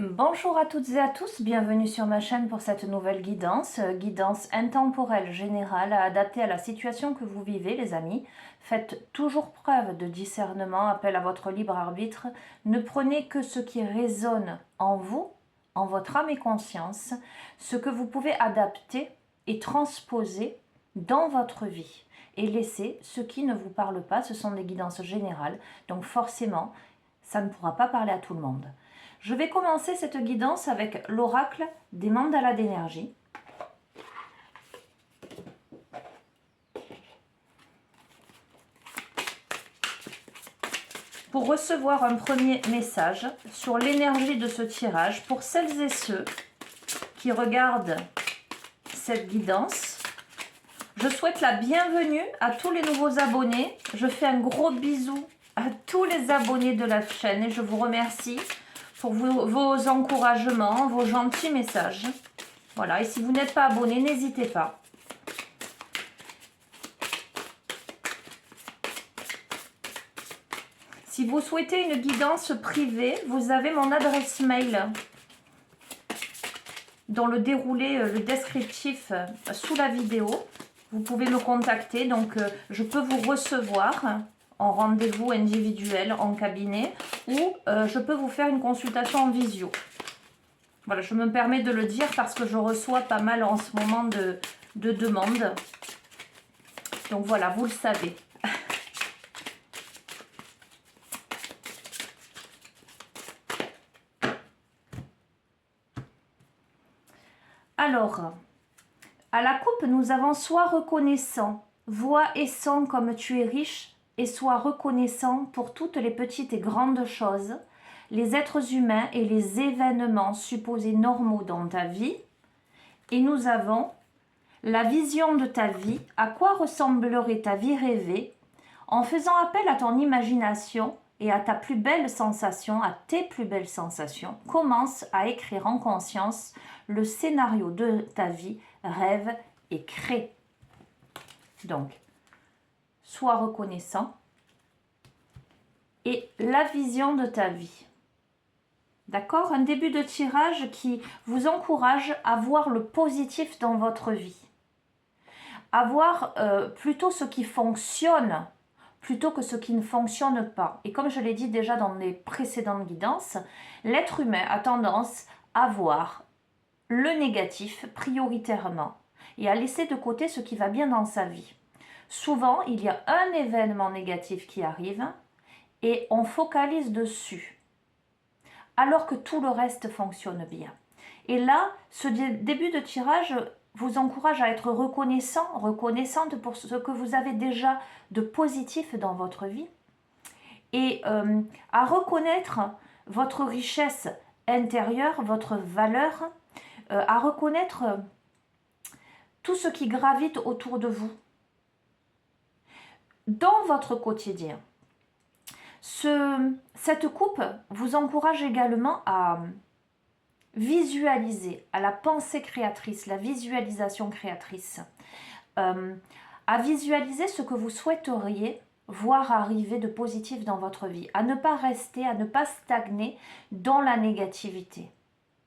Bonjour à toutes et à tous, bienvenue sur ma chaîne pour cette nouvelle guidance, guidance intemporelle générale adaptée à la situation que vous vivez les amis. Faites toujours preuve de discernement, appel à votre libre arbitre, ne prenez que ce qui résonne en vous, en votre âme et conscience, ce que vous pouvez adapter et transposer dans votre vie. Et laissez ce qui ne vous parle pas, ce sont des guidances générales, donc forcément, ça ne pourra pas parler à tout le monde. Je vais commencer cette guidance avec l'oracle des mandalas d'énergie. Pour recevoir un premier message sur l'énergie de ce tirage, pour celles et ceux qui regardent cette guidance, je souhaite la bienvenue à tous les nouveaux abonnés. Je fais un gros bisou à tous les abonnés de la chaîne et je vous remercie pour vos encouragements, vos gentils messages. Voilà, et si vous n'êtes pas abonné, n'hésitez pas. Si vous souhaitez une guidance privée, vous avez mon adresse mail dans le déroulé, le descriptif sous la vidéo. Vous pouvez me contacter, donc je peux vous recevoir en rendez-vous individuel, en cabinet, ou je peux vous faire une consultation en visio. Voilà, je me permets de le dire parce que je reçois pas mal en ce moment de demandes. Donc voilà, vous le savez. Alors, à la coupe, nous avons soit reconnaissant, vois et sens comme tu es riche, et sois reconnaissant pour toutes les petites et grandes choses, les êtres humains et les événements supposés normaux dans ta vie. Et nous avons la vision de ta vie, à quoi ressemblerait ta vie rêvée, en faisant appel à ton imagination et à ta plus belle sensation, à tes plus belles sensations. Commence à écrire en conscience le scénario de ta vie, rêve et crée. Donc, sois reconnaissant et la vision de ta vie. D'accord? Un début de tirage qui vous encourage à voir le positif dans votre vie. À voir plutôt ce qui fonctionne plutôt que ce qui ne fonctionne pas. Et comme je l'ai dit déjà dans les précédentes guidances, l'être humain a tendance à voir le négatif prioritairement et à laisser de côté ce qui va bien dans sa vie. Souvent, il y a un événement négatif qui arrive et on focalise dessus, alors que tout le reste fonctionne bien. Et là, ce début de tirage vous encourage à être reconnaissant, reconnaissante pour ce que vous avez déjà de positif dans votre vie et à reconnaître votre richesse intérieure, votre valeur, à reconnaître tout ce qui gravite autour de vous dans votre quotidien. Cette coupe vous encourage également à visualiser, à la pensée créatrice, la visualisation créatrice, à visualiser ce que vous souhaiteriez voir arriver de positif dans votre vie, à ne pas rester, à ne pas stagner dans la négativité,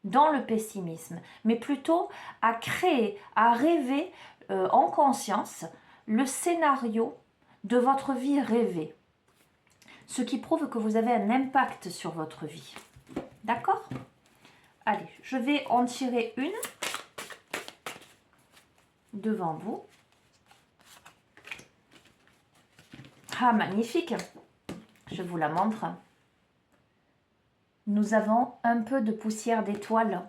dans le pessimisme, mais plutôt à créer, à rêver en conscience le scénario de votre vie rêvée, ce qui prouve que vous avez un impact sur votre vie. D'accord ? Allez, je vais en tirer une devant vous. Ah, magnifique! Je vous la montre. Nous avons un peu de poussière d'étoiles.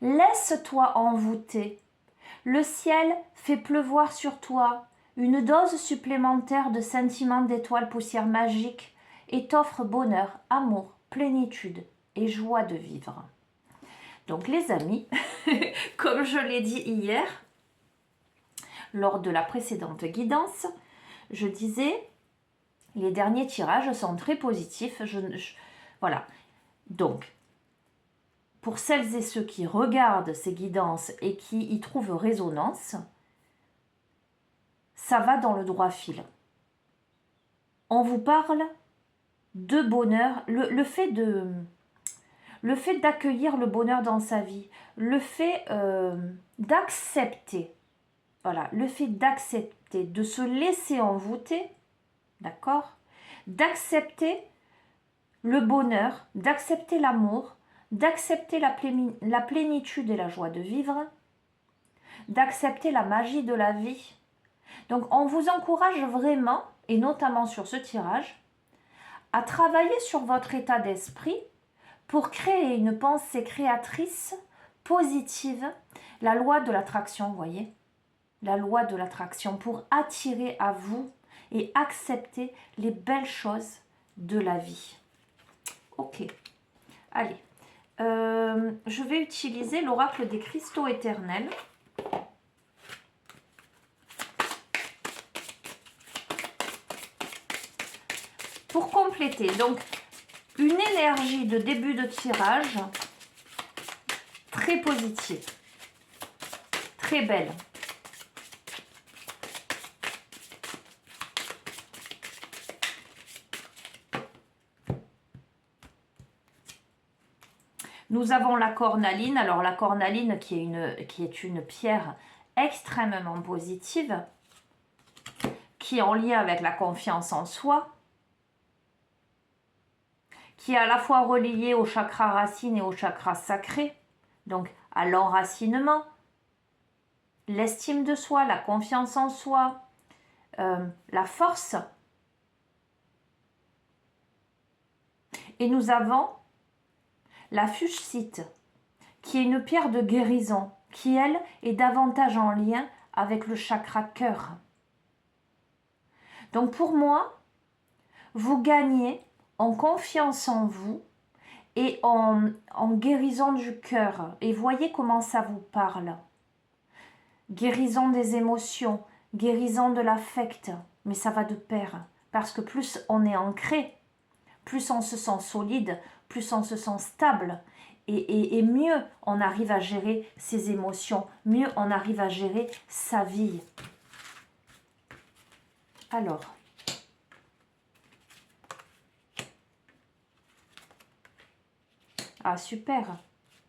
Laisse-toi envoûter. Le ciel fait pleuvoir sur toi une dose supplémentaire de sentiments d'étoiles poussière magique et t'offre bonheur, amour, plénitude et joie de vivre. Donc les amis, comme je l'ai dit hier, lors de la précédente guidance, je disais, les derniers tirages sont très positifs. Voilà. Donc, pour celles et ceux qui regardent ces guidances et qui y trouvent résonance, ça va dans le droit fil. On vous parle de bonheur, le fait le fait d'accueillir le bonheur dans sa vie, le fait d'accepter, voilà, le fait d'accepter, de se laisser envoûter, d'accord, d'accepter le bonheur, d'accepter l'amour, d'accepter la plénitude et la joie de vivre, d'accepter la magie de la vie. Donc on vous encourage vraiment, et notamment sur ce tirage, à travailler sur votre état d'esprit pour créer une pensée créatrice positive, la loi de l'attraction, vous voyez, la loi de l'attraction, pour attirer à vous et accepter les belles choses de la vie. Ok, allez, je vais utiliser l'oracle des cristaux éternels. Pour compléter, donc, une énergie de début de tirage très positive, très belle. Nous avons la cornaline. Alors la cornaline qui est une pierre extrêmement positive, qui est en lien avec la confiance en soi, qui est à la fois reliée au chakra racine et au chakra sacré, donc à l'enracinement, l'estime de soi, la confiance en soi, la force. Et nous avons la fuchsite, qui est une pierre de guérison, qui elle est davantage en lien avec le chakra cœur. Donc pour moi, vous gagnez en confiance en vous et en guérison du cœur. Et voyez comment ça vous parle. Guérison des émotions, guérison de l'affect, mais ça va de pair. Parce que plus on est ancré, plus on se sent solide, plus on se sent stable. Et mieux on arrive à gérer ses émotions, mieux on arrive à gérer sa vie. Alors, ah super.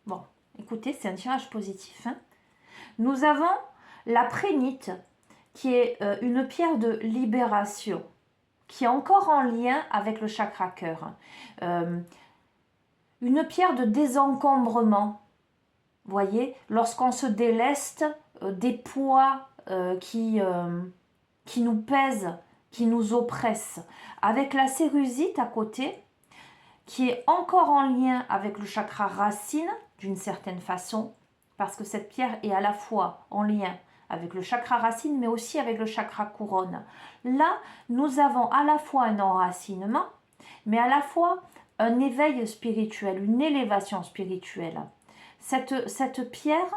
Bon, écoutez, c'est un tirage positif. Hein. Nous avons la prénite, qui est une pierre de libération, qui est encore en lien avec le chakra cœur. Une pierre de désencombrement. Voyez, lorsqu'on se déleste des poids qui nous pèsent, qui nous oppressent. Avec la cérusite à côté, qui est encore en lien avec le chakra racine, d'une certaine façon, parce que cette pierre est à la fois en lien avec le chakra racine, mais aussi avec le chakra couronne. Là, nous avons à la fois un enracinement, mais à la fois un éveil spirituel, une élévation spirituelle. Cette pierre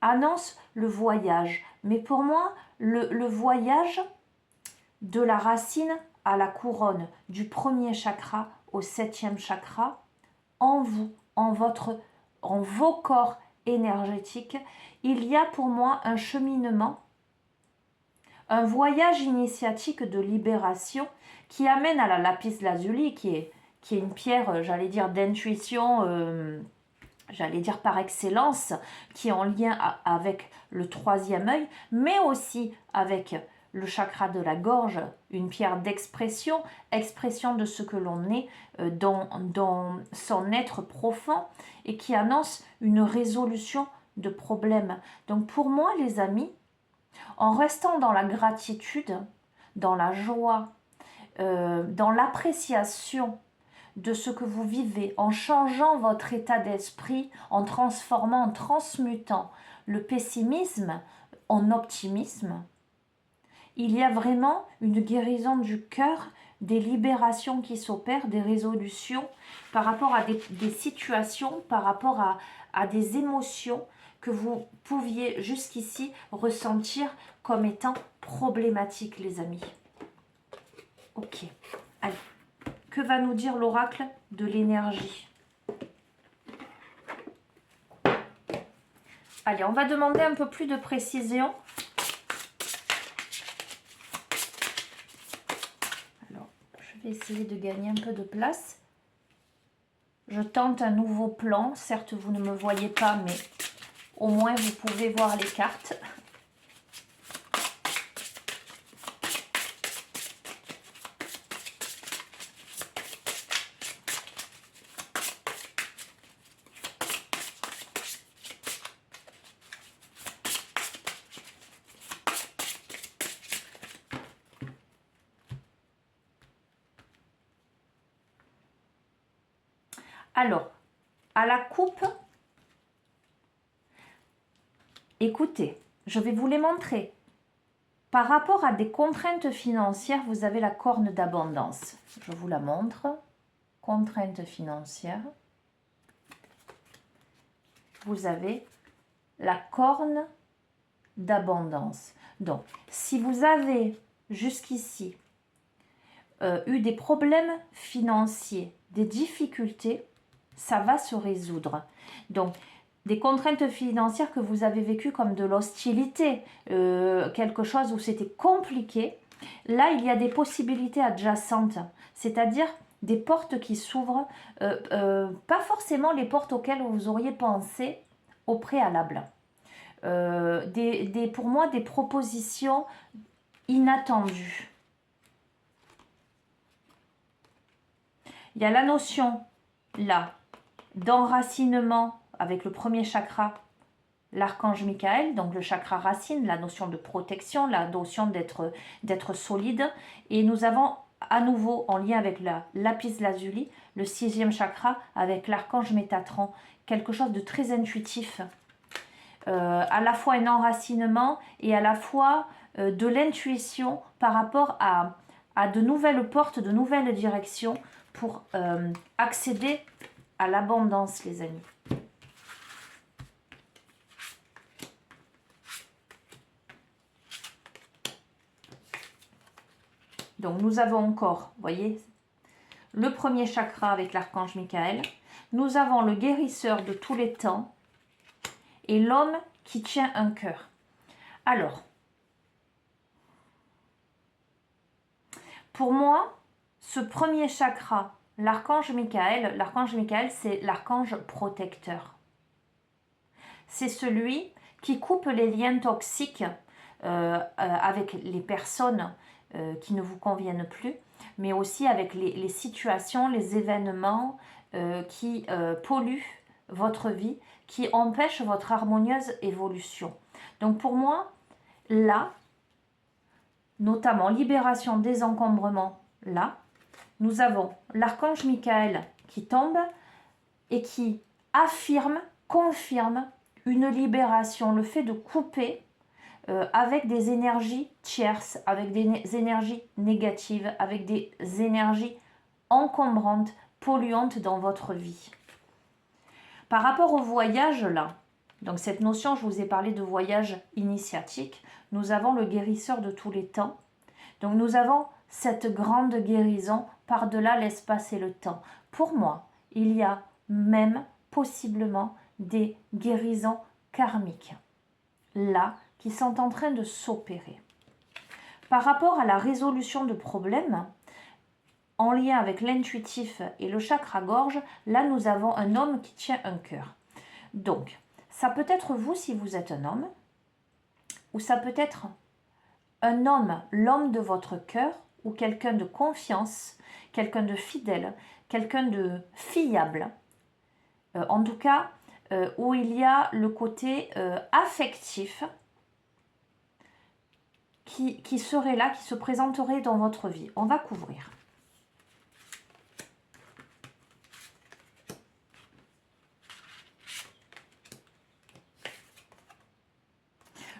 annonce le voyage, mais pour moi, le voyage de la racine à la couronne, du premier chakra au 7e chakra, en vous, en vos corps énergétiques, il y a pour moi un cheminement, un voyage initiatique de libération qui amène à la lapis lazuli, qui est une pierre, j'allais dire, d'intuition, j'allais dire par excellence, qui est en lien avec le 3e œil, mais aussi avec le chakra de la gorge, une pierre d'expression, expression de ce que l'on est dans son être profond et qui annonce une résolution de problèmes. Donc pour moi, les amis, en restant dans la gratitude, dans la joie, dans l'appréciation de ce que vous vivez, en changeant votre état d'esprit, en transformant, en transmutant le pessimisme en optimisme, il y a vraiment une guérison du cœur, des libérations qui s'opèrent, des résolutions par rapport à des situations, par rapport à des émotions que vous pouviez jusqu'ici ressentir comme étant problématiques, les amis. Ok, allez. Que va nous dire l'oracle de l'énergie? Allez, on va demander un peu plus de précision. Alors, je vais essayer de gagner un peu de place. Je tente un nouveau plan. Certes, vous ne me voyez pas, mais au moins vous pouvez voir les cartes. Alors, à la coupe, écoutez, je vais vous les montrer. Par rapport à des contraintes financières, vous avez la corne d'abondance. Je vous la montre. Contraintes financières. Vous avez la corne d'abondance. Donc, si vous avez jusqu'ici eu des problèmes financiers, des difficultés, ça va se résoudre. Donc, des contraintes financières que vous avez vécues comme de l'hostilité, quelque chose où c'était compliqué, là, il y a des possibilités adjacentes, c'est-à-dire des portes qui s'ouvrent, pas forcément les portes auxquelles vous auriez pensé au préalable. Pour moi, des propositions inattendues. Il y a la notion, là, d'enracinement avec le premier chakra, l'archange Michael, donc le chakra racine, la notion de protection, la notion d'être solide. Et nous avons à nouveau, en lien avec la lapis lazuli, le 6e chakra avec l'archange Métatron, quelque chose de très intuitif. À la fois un enracinement et à la fois de l'intuition par rapport à de nouvelles portes, de nouvelles directions pour accéder à l'abondance, les amis. Donc nous avons encore, vous voyez, le premier chakra avec l'archange Michael. Nous avons le guérisseur de tous les temps et l'homme qui tient un cœur. Alors, pour moi, ce premier chakra, l'archange Michael, c'est l'archange protecteur. C'est celui qui coupe les liens toxiques avec les personnes qui ne vous conviennent plus, mais aussi avec les situations, les événements qui polluent votre vie, qui empêchent votre harmonieuse évolution. Donc pour moi, là, notamment libération des encombrements, là, nous avons l'archange Michael qui tombe et qui affirme, confirme une libération, le fait de couper avec des énergies tierces, avec des énergies négatives, avec des énergies encombrantes, polluantes dans votre vie. Par rapport au voyage là, donc cette notion, je vous ai parlé de voyage initiatique, nous avons le guérisseur de tous les temps. Donc nous avons cette grande guérison par-delà l'espace et le temps. Pour moi, il y a même possiblement des guérisons karmiques là qui sont en train de s'opérer. Par rapport à la résolution de problèmes, en lien avec l'intuitif et le chakra gorge, là nous avons un homme qui tient un cœur. Donc, ça peut être vous si vous êtes un homme, ou ça peut être un homme, l'homme de votre cœur, ou quelqu'un de confiance, quelqu'un de fidèle, quelqu'un de fiable. En tout cas, où il y a le côté affectif qui serait là, qui se présenterait dans votre vie. On va couvrir.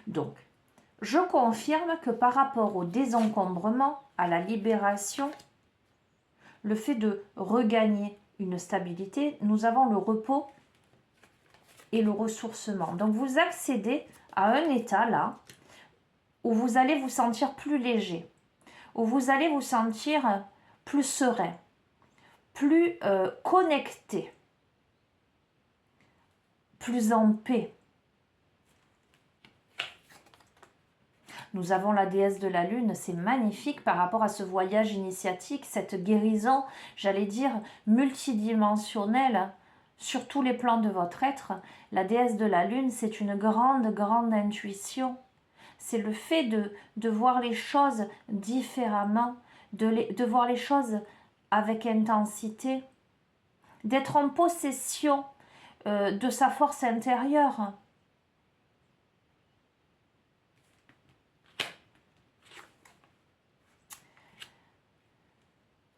Donc, je confirme que par rapport au désencombrement, à la libération, le fait de regagner une stabilité, nous avons le repos et le ressourcement. Donc, vous accédez à un état là, où vous allez vous sentir plus léger, où vous allez vous sentir plus serein, plus connecté, plus en paix. Nous avons la déesse de la lune, c'est magnifique par rapport à ce voyage initiatique, cette guérison, j'allais dire, multidimensionnelle sur tous les plans de votre être. La déesse de la lune, c'est une grande, grande intuition. C'est le fait de voir les choses différemment, de voir les choses avec intensité, d'être en possession de sa force intérieure.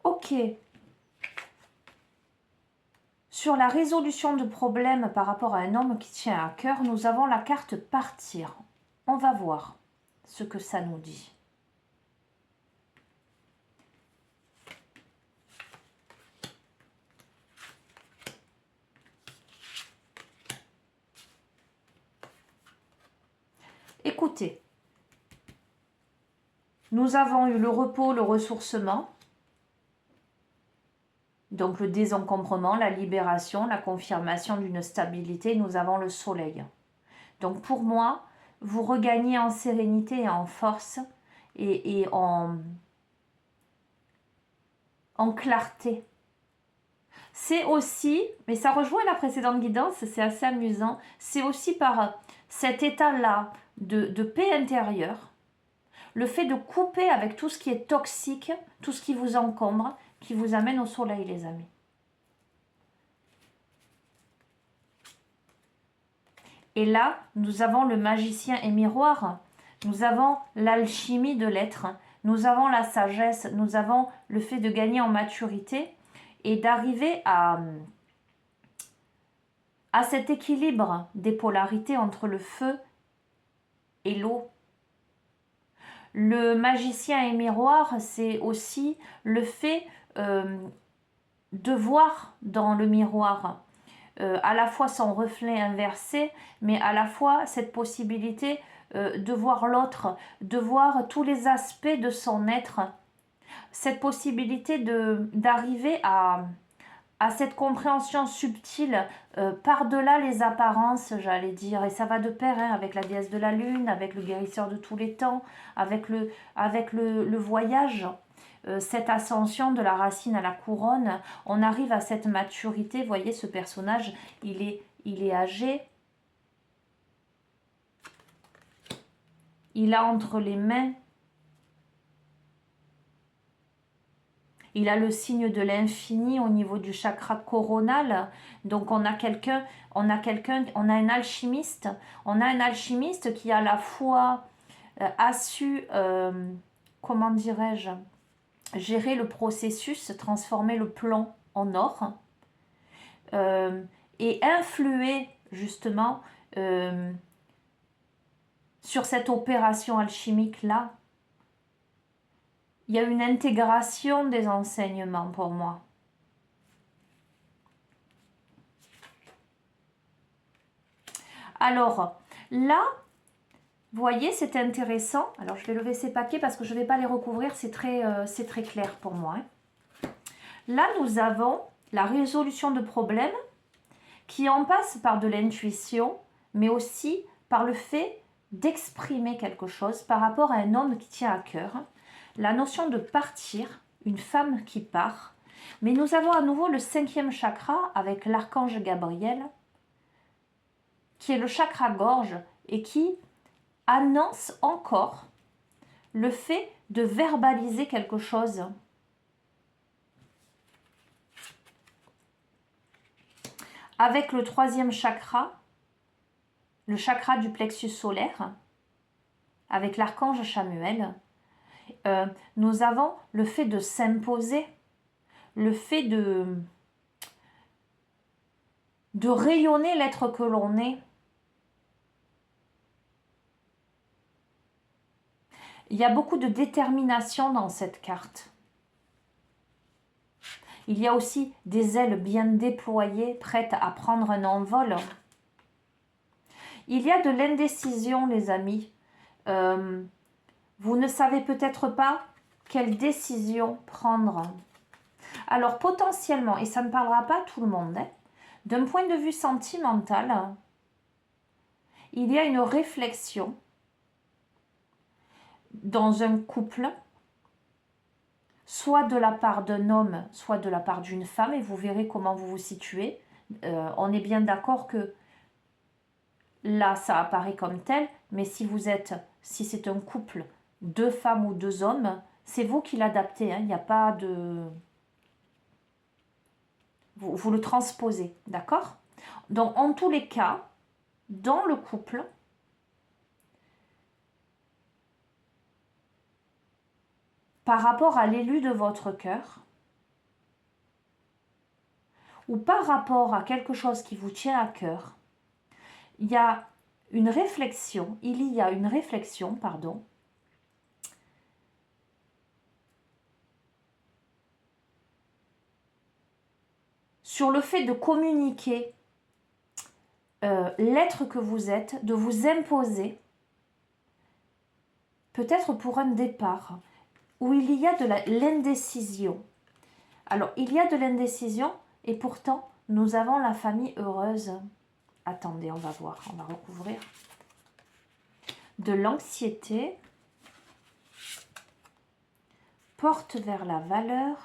Ok. Sur la résolution de problèmes par rapport à un homme qui tient à cœur, nous avons la carte partir. On va voir ce que ça nous dit. Écoutez, nous avons eu le repos, le ressourcement, donc le désencombrement, la libération, la confirmation d'une stabilité. Nous avons le soleil. Donc pour moi, vous regagnez en sérénité et en force et en clarté. C'est aussi, mais ça rejoint la précédente guidance, c'est assez amusant, c'est aussi par cet état-là de paix intérieure, le fait de couper avec tout ce qui est toxique, tout ce qui vous encombre, qui vous amène au soleil, les amis. Et là, nous avons le magicien et miroir, nous avons l'alchimie de l'être, nous avons la sagesse, nous avons le fait de gagner en maturité et d'arriver à cet équilibre des polarités entre le feu et l'eau. Le magicien et miroir, c'est aussi le fait de voir dans le miroir à la fois son reflet inversé, mais à la fois cette possibilité de voir l'autre, de voir tous les aspects de son être, cette possibilité d'arriver à cette compréhension subtile par-delà les apparences, j'allais dire, et ça va de pair avec la déesse de la lune, avec le guérisseur de tous les temps, avec le voyage, cette ascension de la racine à la couronne. On arrive à cette maturité. Vous voyez, ce personnage, il est âgé, il a entre les mains, il a le signe de l'infini au niveau du chakra coronal. Donc on a un alchimiste. On a un alchimiste qui à la fois a su, comment dirais-je, gérer le processus, transformer le plomb en or et influer justement sur cette opération alchimique là. Il y a une intégration des enseignements pour moi. Alors, là, vous voyez, c'est intéressant. Alors, je vais lever ces paquets parce que je ne vais pas les recouvrir. C'est très clair pour moi. Là, nous avons la résolution de problèmes qui en passe par de l'intuition, mais aussi par le fait d'exprimer quelque chose par rapport à un homme qui tient à cœur. La notion de partir, une femme qui part. Mais nous avons à nouveau le 5e chakra avec l'archange Gabriel, qui est le chakra gorge et qui annonce encore le fait de verbaliser quelque chose. Avec le 3e chakra, le chakra du plexus solaire, avec l'archange Chamuel, nous avons le fait de s'imposer, le fait de rayonner l'être que l'on est. Il y a beaucoup de détermination dans cette carte. Il y a aussi des ailes bien déployées, prêtes à prendre un envol. Il y a de l'indécision, les amis. Vous ne savez peut-être pas quelle décision prendre. Alors potentiellement, et ça ne parlera pas à tout le monde, d'un point de vue sentimental, il y a une réflexion dans un couple, soit de la part d'un homme, soit de la part d'une femme, et vous verrez comment vous vous situez. On est bien d'accord que là, ça apparaît comme tel, mais si c'est un couple, deux femmes ou deux hommes, c'est vous qui l'adaptez, hein, il n'y a pas de... Vous le transposez, d'accord? Donc, en tous les cas, dans le couple, par rapport à l'élu de votre cœur, ou par rapport à quelque chose qui vous tient à cœur, il y a une réflexion, pardon, sur le fait de communiquer l'être que vous êtes, de vous imposer, peut-être pour un départ, où il y a de l'indécision. Alors, il y a de l'indécision, et pourtant, nous avons la famille heureuse. Attendez, on va voir, on va recouvrir. De l'anxiété, porte vers la valeur,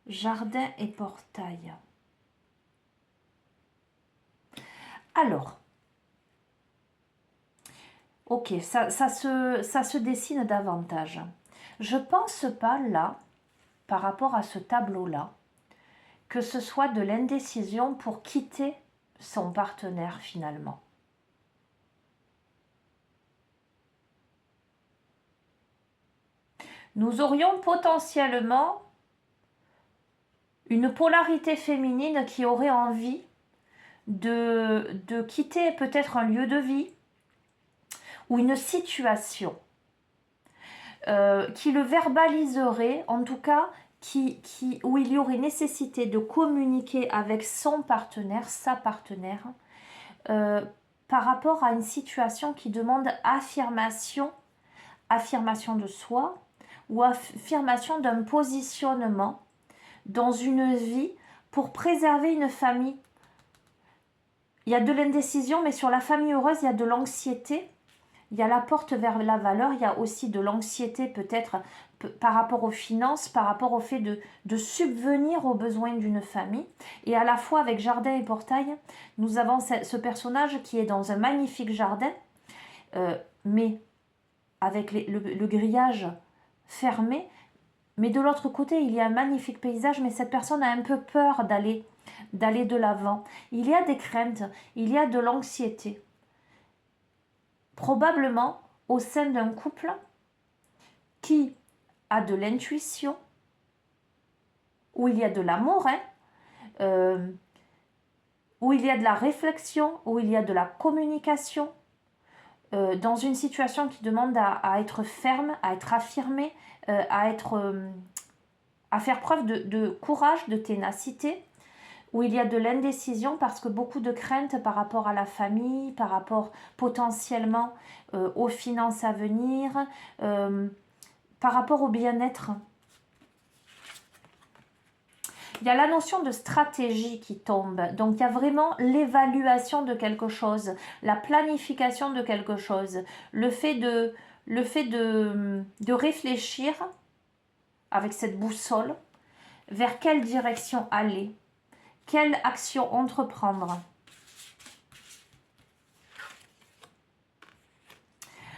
jardin et portail. Alors, ok, ça se dessine davantage. Je ne pense pas là, par rapport à ce tableau-là, que ce soit de l'indécision pour quitter son partenaire finalement. Nous aurions potentiellement une polarité féminine qui aurait envie de quitter peut-être un lieu de vie ou une situation qui le verbaliserait, en tout cas où il y aurait nécessité de communiquer avec son partenaire, sa partenaire, par rapport à une situation qui demande affirmation de soi ou affirmation d'un positionnement dans une vie pour préserver une famille. Il y a de l'indécision, mais sur la famille heureuse, il y a de l'anxiété. Il y a la porte vers la valeur, il y a aussi de l'anxiété peut-être par rapport aux finances, par rapport au fait de subvenir aux besoins d'une famille. Et à la fois avec jardin et portail, nous avons ce personnage qui est dans un magnifique jardin, mais avec le grillage fermé. Mais de l'autre côté, il y a un magnifique paysage, mais cette personne a un peu peur d'aller de l'avant. Il y a des craintes, il y a de l'anxiété. Probablement au sein d'un couple qui a de l'intuition, où il y a de l'amour, où il y a de la réflexion, où il y a de la communication, dans une situation qui demande à être ferme, à être affirmée, à faire preuve de courage, de ténacité, où il y a de l'indécision parce que beaucoup de craintes par rapport à la famille, par rapport potentiellement aux finances à venir, par rapport au bien-être. Il y a la notion de stratégie qui tombe. Donc, il y a vraiment l'évaluation de quelque chose, la planification de quelque chose, le fait de réfléchir avec cette boussole vers quelle direction aller, quelle action entreprendre.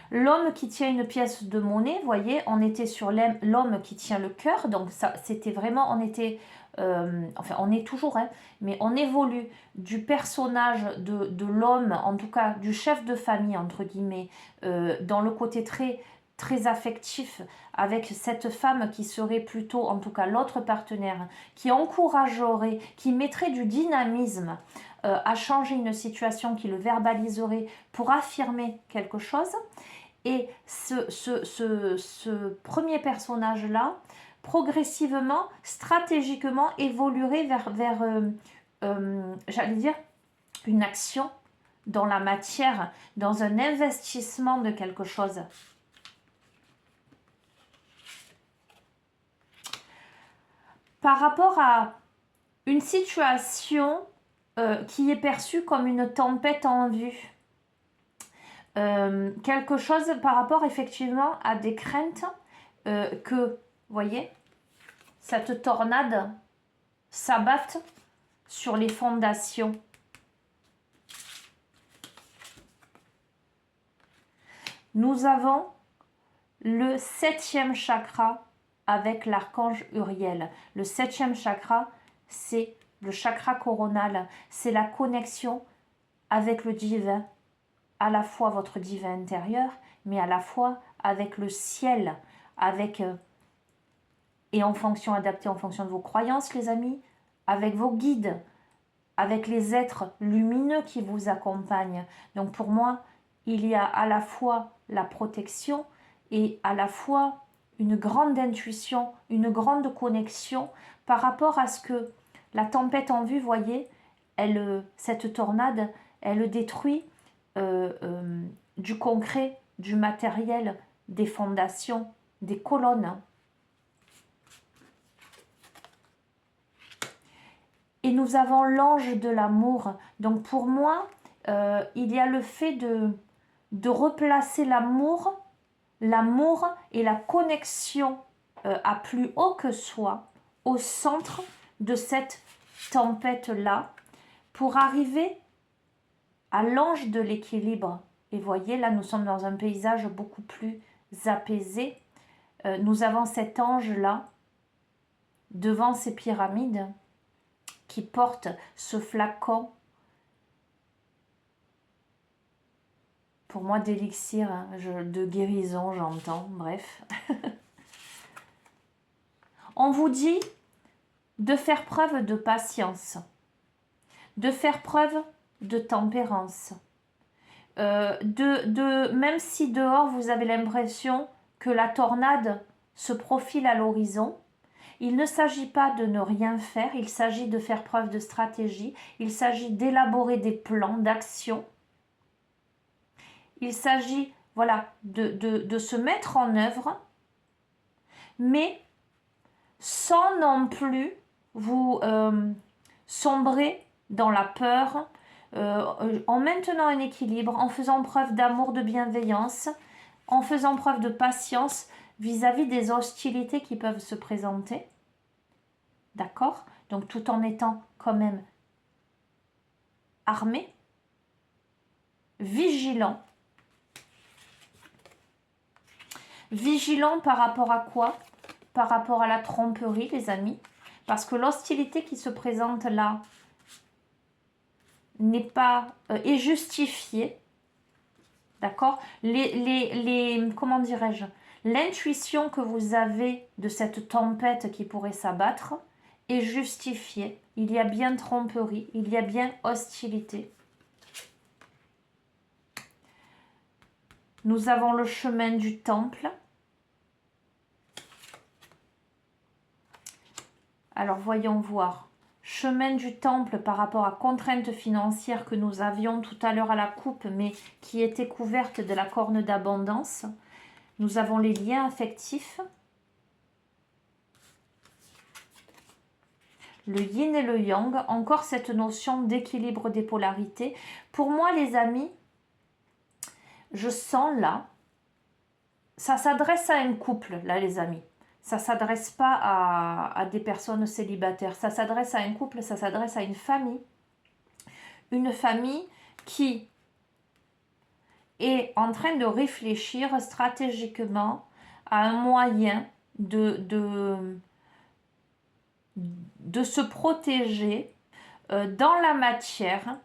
L'homme qui tient une pièce de monnaie, vous voyez, on était sur l'homme qui tient le cœur, donc ça, c'était vraiment, on était, enfin on est toujours, mais on évolue du personnage de l'homme, en tout cas du chef de famille, entre guillemets, dans le côté très, très affectif, avec cette femme qui serait plutôt, en tout cas l'autre partenaire, qui encouragerait, qui mettrait du dynamisme à changer une situation, qui le verbaliserait pour affirmer quelque chose. Et ce premier personnage-là, progressivement, stratégiquement, évoluerait vers j'allais dire, une action dans la matière, dans un investissement de quelque chose. Par rapport à une situation qui est perçue comme une tempête en vue, quelque chose par rapport effectivement à des craintes que, voyez, cette tornade s'abatte sur les fondations. Nous avons le 7e chakra avec l'archange Uriel. Le 7e chakra, c'est le chakra coronal. C'est la connexion avec le divin, à la fois votre divin intérieur, mais à la fois avec le ciel, avec et en fonction, adapté en fonction de vos croyances, les amis, avec vos guides, avec les êtres lumineux qui vous accompagnent. Donc pour moi, il y a à la fois la protection et à la fois une grande intuition, une grande connexion par rapport à ce que la tempête en vue, voyez, cette tornade, elle détruit du concret, du matériel, des fondations, des colonnes. Et nous avons l'ange de l'amour. Donc pour moi, il y a le fait de replacer l'amour et la connexion à plus haut que soi, au centre de cette tempête-là, pour arriver à l'ange de l'équilibre. Et voyez, là, nous sommes dans un paysage beaucoup plus apaisé. Nous avons cet ange-là, devant ces pyramides, qui porte ce flacon, pour moi d'élixir, hein, de guérison, j'entends, bref. On vous dit de faire preuve de patience, de faire preuve de tempérance, même si dehors vous avez l'impression que la tornade se profile à l'horizon, il ne s'agit pas de ne rien faire, il s'agit de faire preuve de stratégie, il s'agit d'élaborer des plans d'action, il s'agit voilà, de se mettre en œuvre, mais sans non plus vous sombrer dans la peur, en maintenant un équilibre, en faisant preuve d'amour, de bienveillance, en faisant preuve de patience vis-à-vis des hostilités qui peuvent se présenter. D'accord? Donc tout en étant quand même armé, vigilant. Vigilant par rapport à quoi? Par rapport à la tromperie, les amis. Parce que l'hostilité qui se présente là n'est pas est justifiée. D'accord? Comment dirais-je? L'intuition que vous avez de cette tempête qui pourrait s'abattre est justifiée. Il y a bien tromperie, il y a bien hostilité. Nous avons le chemin du temple. Alors voyons voir. Chemin du temple par rapport à contraintes financières que nous avions tout à l'heure à la coupe, mais qui était couverte de la corne d'abondance. Nous avons les liens affectifs. Le yin et le yang, encore cette notion d'équilibre des polarités. Pour moi, les amis, je sens là, ça s'adresse à un couple, là, les amis. Ça ne s'adresse pas à des personnes célibataires. Ça s'adresse à un couple, ça s'adresse à une famille. Une famille qui est en train de réfléchir stratégiquement à un moyen de se protéger dans la matière,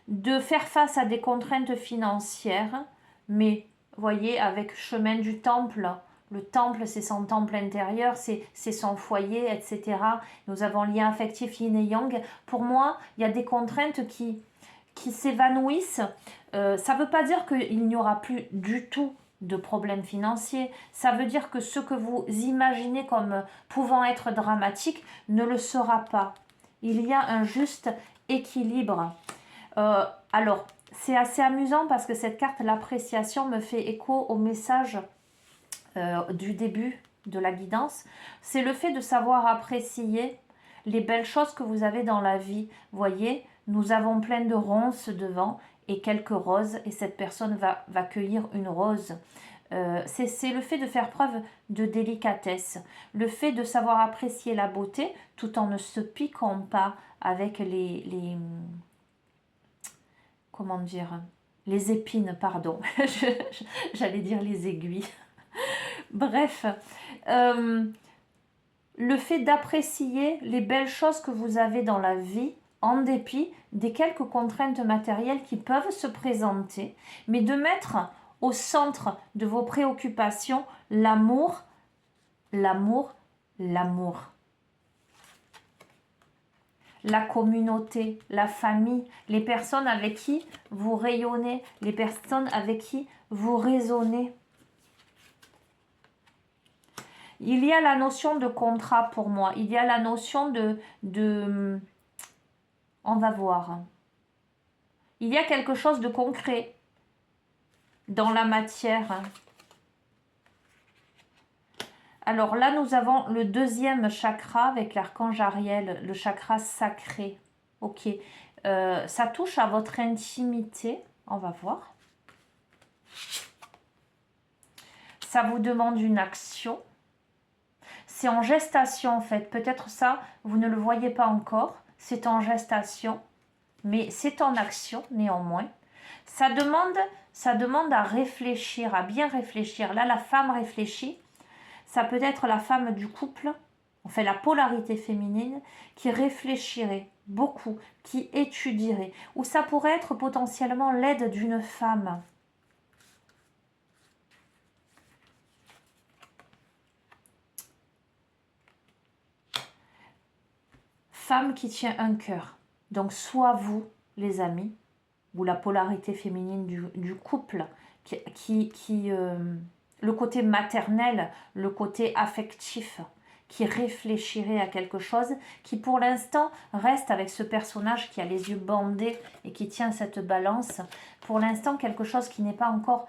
de faire face à des contraintes financières, mais voyez, avec chemin du temple, le temple c'est son temple intérieur, c'est son foyer, etc. Nous avons lien affectif yin et yang. Pour moi, il y a des contraintes qui s'évanouissent. Ça ne veut pas dire qu'il n'y aura plus du tout de problèmes financiers. Ça veut dire que ce que vous imaginez comme pouvant être dramatique ne le sera pas. Il y a un juste équilibre. Alors, c'est assez amusant parce que cette carte, l'appréciation, me fait écho au message du début de la guidance. C'est le fait de savoir apprécier les belles choses que vous avez dans la vie. Voyez, nous avons plein de ronces devant et quelques roses, et cette personne va cueillir une rose. C'est le fait de faire preuve de délicatesse, le fait de savoir apprécier la beauté tout en ne se piquant pas avec comment dire, les épines, pardon, j'allais dire les aiguilles. Bref, le fait d'apprécier les belles choses que vous avez dans la vie, en dépit des quelques contraintes matérielles qui peuvent se présenter, mais de mettre au centre de vos préoccupations l'amour, l'amour, l'amour. La communauté, la famille, les personnes avec qui vous rayonnez, les personnes avec qui vous raisonnez. Il y a la notion de contrat pour moi, il y a la notion de on va voir. Il y a quelque chose de concret dans la matière. Alors là, nous avons le deuxième chakra avec l'archange Ariel, le chakra sacré. Ok, ça touche à votre intimité. On va voir. Ça vous demande une action. C'est en gestation en fait. Peut-être ça, vous ne le voyez pas encore. C'est en gestation, mais c'est en action néanmoins. Ça demande à réfléchir, à bien réfléchir. Là, la femme réfléchit. Ça peut être la femme du couple, enfin la polarité féminine, qui réfléchirait beaucoup, qui étudierait. Ou ça pourrait être potentiellement l'aide d'une femme. Femme qui tient un cœur. Donc soit vous, les amis, ou la polarité féminine du couple, le côté maternel, le côté affectif, qui réfléchirait à quelque chose, qui pour l'instant reste avec ce personnage qui a les yeux bandés et qui tient cette balance. Pour l'instant, quelque chose qui n'est pas encore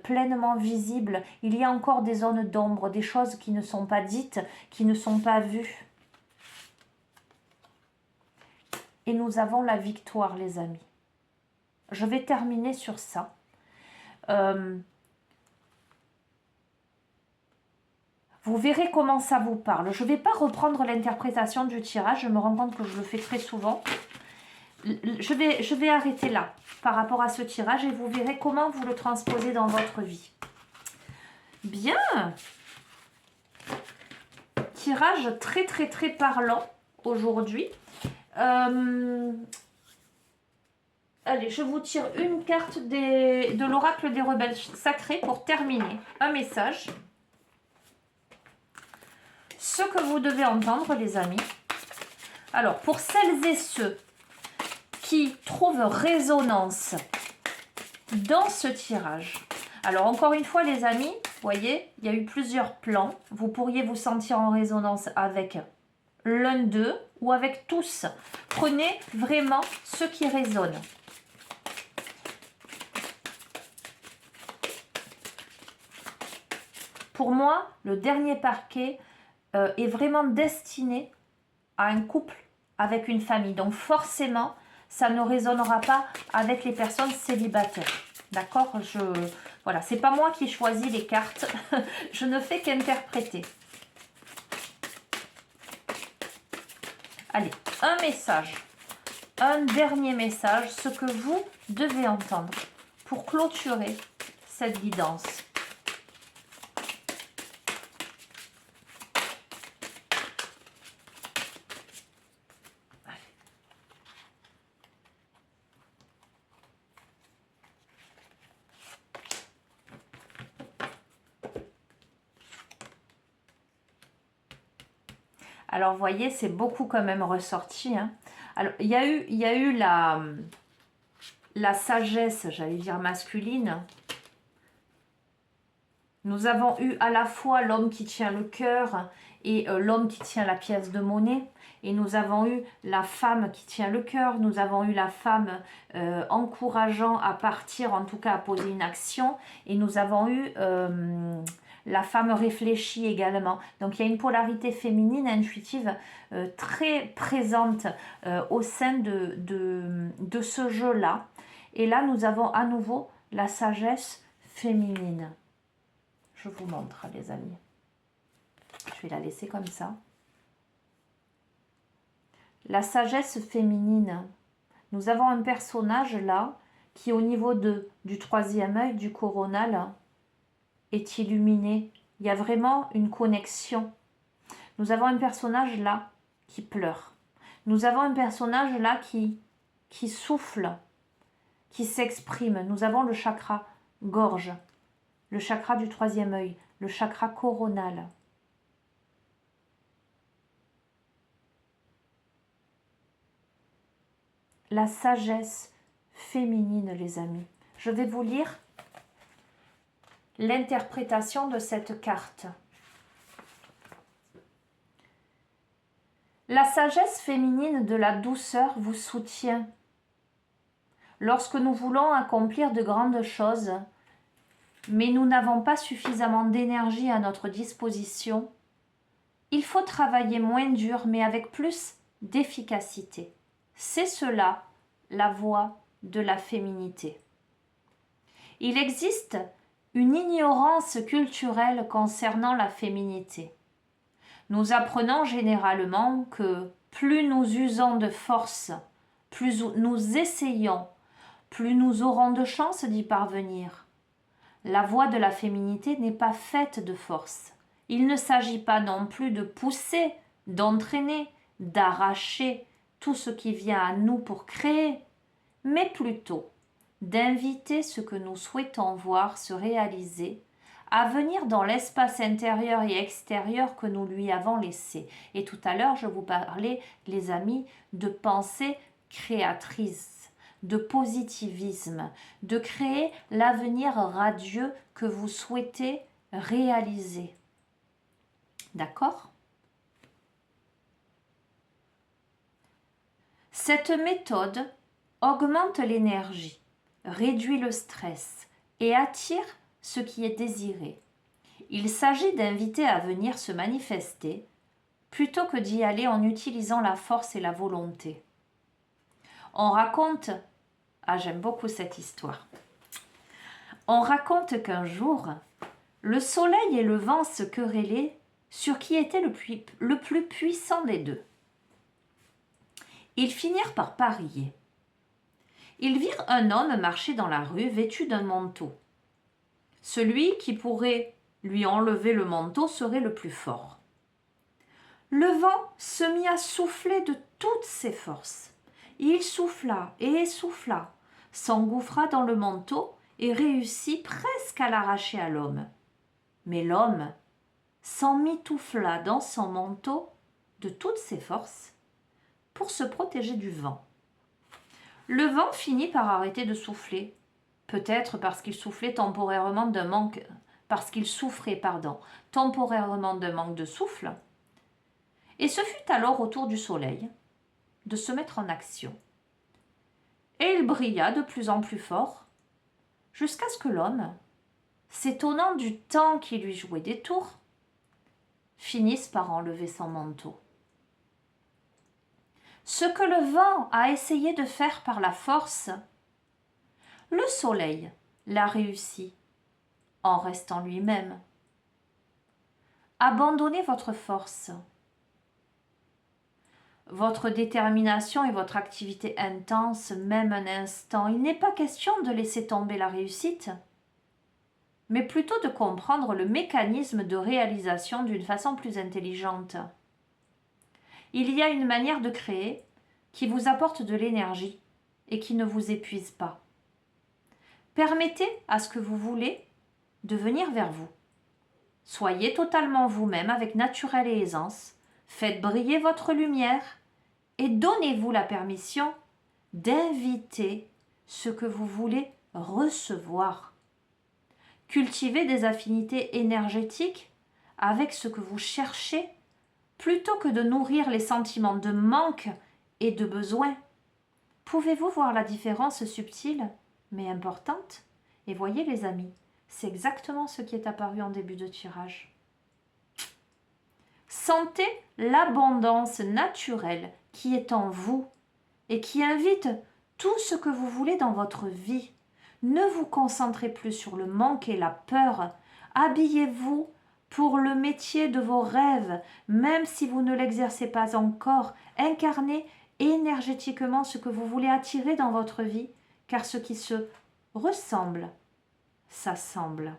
pleinement visible. Il y a encore des zones d'ombre, des choses qui ne sont pas dites, qui ne sont pas vues. Et nous avons la victoire, les amis. Je vais terminer sur ça. Vous verrez comment ça vous parle. Je ne vais pas reprendre l'interprétation du tirage. Je me rends compte que je le fais très souvent. Je vais arrêter là par rapport à ce tirage et vous verrez comment vous le transposez dans votre vie. Bien. Tirage très très très parlant aujourd'hui. Allez, je vous tire une carte de l'oracle des rebelles sacrés pour terminer. Un message. Ce que vous devez entendre, les amis. Alors, pour celles et ceux qui trouvent résonance dans ce tirage. Alors, encore une fois, les amis, vous voyez, il y a eu plusieurs plans. Vous pourriez vous sentir en résonance avec l'un d'eux ou avec tous. Prenez vraiment ce qui résonne. Pour moi, le dernier parquet est vraiment destiné à un couple avec une famille. Donc forcément, ça ne résonnera pas avec les personnes célibataires. D'accord? Voilà, c'est pas moi qui choisis les cartes. Je ne fais qu'interpréter. Allez, un message. Un dernier message, ce que vous devez entendre pour clôturer cette guidance. Alors, vous voyez, c'est beaucoup quand même ressorti. Hein. Alors, il y a eu la sagesse, j'allais dire masculine. Nous avons eu à la fois l'homme qui tient le cœur et l'homme qui tient la pièce de monnaie. Et nous avons eu la femme qui tient le cœur. Nous avons eu la femme encourageant à partir, en tout cas à poser une action. Et nous avons eu la femme réfléchie également. Donc il y a une polarité féminine intuitive très présente au sein de ce jeu-là. Et là, nous avons à nouveau la sagesse féminine. Je vous montre, les amis. Je vais la laisser comme ça. La sagesse féminine. Nous avons un personnage là qui, au niveau du troisième œil, du coronal, est illuminé. Il y a vraiment une connexion. Nous avons un personnage là qui pleure. Nous avons un personnage là qui souffle, qui s'exprime. Nous avons le chakra gorge, le chakra du troisième œil, le chakra coronal. La sagesse féminine, les amis. Je vais vous lire l'interprétation de cette carte. La sagesse féminine de la douceur vous soutient. Lorsque nous voulons accomplir de grandes choses, mais nous n'avons pas suffisamment d'énergie à notre disposition, il faut travailler moins dur mais avec plus d'efficacité. C'est cela la voie de la féminité. Il existe une ignorance culturelle concernant la féminité. Nous apprenons généralement que plus nous usons de force, plus nous essayons, plus nous aurons de chances d'y parvenir. La voie de la féminité n'est pas faite de force. Il ne s'agit pas non plus de pousser, d'entraîner, d'arracher tout ce qui vient à nous pour créer, mais plutôt d'inviter ce que nous souhaitons voir se réaliser à venir dans l'espace intérieur et extérieur que nous lui avons laissé. Et tout à l'heure, je vous parlais, les amis, de pensée créatrice, de positivisme, de créer l'avenir radieux que vous souhaitez réaliser. D'accord ? Cette méthode augmente l'énergie, réduit le stress et attire ce qui est désiré. Il s'agit d'inviter à venir se manifester plutôt que d'y aller en utilisant la force et la volonté. On raconte, j'aime beaucoup cette histoire, on raconte qu'un jour, le soleil et le vent se querellaient sur qui était le plus puissant des deux. Ils finirent par parier. Ils virent un homme marcher dans la rue vêtu d'un manteau. Celui qui pourrait lui enlever le manteau serait le plus fort. Le vent se mit à souffler de toutes ses forces. Il souffla et essouffla, s'engouffra dans le manteau et réussit presque à l'arracher à l'homme. Mais l'homme s'emmitoufla dans son manteau de toutes ses forces pour se protéger du vent. Le vent finit par arrêter de souffler, peut-être parce qu'il souffrait temporairement d'un manque, temporairement d'un manque de souffle, et ce fut alors au tour du soleil de se mettre en action. Et il brilla de plus en plus fort, jusqu'à ce que l'homme, s'étonnant du temps qui lui jouait des tours, finisse par enlever son manteau. Ce que le vent a essayé de faire par la force, le soleil l'a réussi en restant lui-même. Abandonnez votre force, votre détermination et votre activité intense, même un instant. Il n'est pas question de laisser tomber la réussite, mais plutôt de comprendre le mécanisme de réalisation d'une façon plus intelligente. Il y a une manière de créer qui vous apporte de l'énergie et qui ne vous épuise pas. Permettez à ce que vous voulez de venir vers vous. Soyez totalement vous-même avec naturel et aisance. Faites briller votre lumière et donnez-vous la permission d'inviter ce que vous voulez recevoir. Cultivez des affinités énergétiques avec ce que vous cherchez plutôt que de nourrir les sentiments de manque et de besoin. Pouvez-vous voir la différence subtile mais importante? Et voyez les amis, c'est exactement ce qui est apparu en début de tirage. Sentez l'abondance naturelle qui est en vous et qui invite tout ce que vous voulez dans votre vie. Ne vous concentrez plus sur le manque et la peur. Habillez-vous pour le métier de vos rêves, même si vous ne l'exercez pas encore. Incarnez énergétiquement ce que vous voulez attirer dans votre vie, car ce qui se ressemble s'assemble.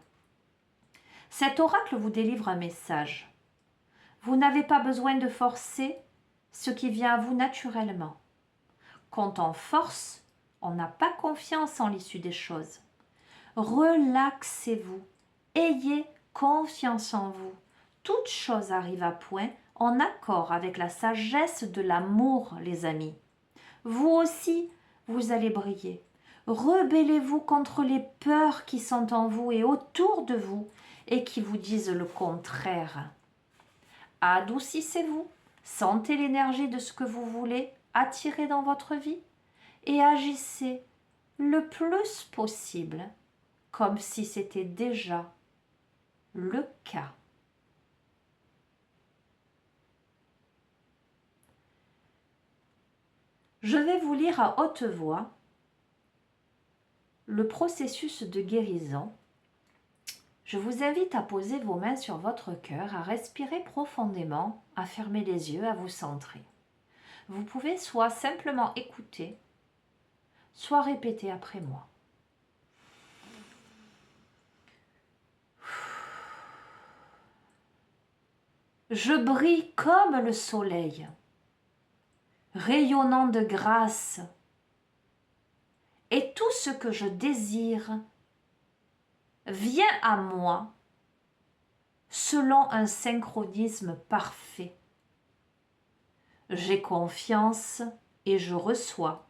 Cet oracle vous délivre un message. Vous n'avez pas besoin de forcer ce qui vient à vous naturellement. Quand on force, on n'a pas confiance en l'issue des choses. Relaxez-vous, ayez confiance en vous. Toute chose arrive à point en accord avec la sagesse de l'amour, les amis. Vous aussi, vous allez briller. Rebellez-vous contre les peurs qui sont en vous et autour de vous et qui vous disent le contraire. Adoucissez-vous, sentez l'énergie de ce que vous voulez attirer dans votre vie et agissez le plus possible comme si c'était déjà le cas. Je vais vous lire à haute voix le processus de guérison. Je vous invite à poser vos mains sur votre cœur, à respirer profondément, à fermer les yeux, à vous centrer. Vous pouvez soit simplement écouter, soit répéter après moi. Je brille comme le soleil, rayonnant de grâce, et tout ce que je désire vient à moi selon un synchronisme parfait. J'ai confiance et je reçois.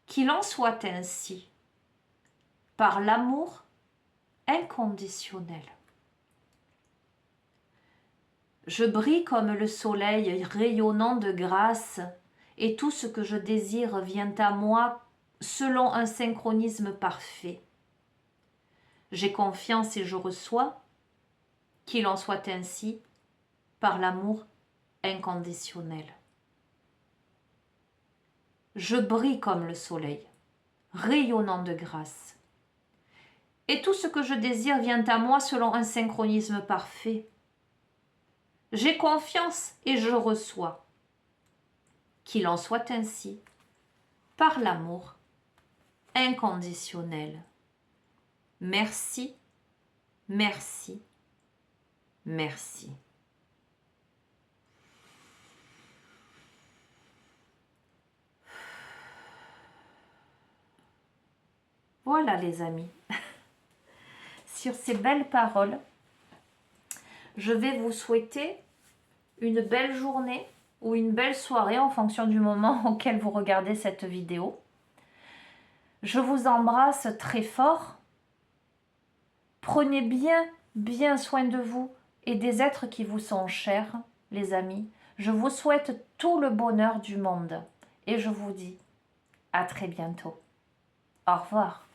Qu'il en soit ainsi, par l'amour inconditionnel. Je brille comme le soleil rayonnant de grâce, et tout ce que je désire vient à moi selon un synchronisme parfait. J'ai confiance et je reçois, qu'il en soit ainsi, par l'amour inconditionnel. Je brille comme le soleil, rayonnant de grâce. Et tout ce que je désire vient à moi selon un synchronisme parfait. J'ai confiance et je reçois. Qu'il en soit ainsi, par l'amour inconditionnel. Merci, merci, merci. Voilà les amis. Sur ces belles paroles, je vais vous souhaiter une belle journée ou une belle soirée en fonction du moment auquel vous regardez cette vidéo. Je vous embrasse très fort. Prenez bien soin de vous et des êtres qui vous sont chers, les amis. Je vous souhaite tout le bonheur du monde et je vous dis à très bientôt. Au revoir.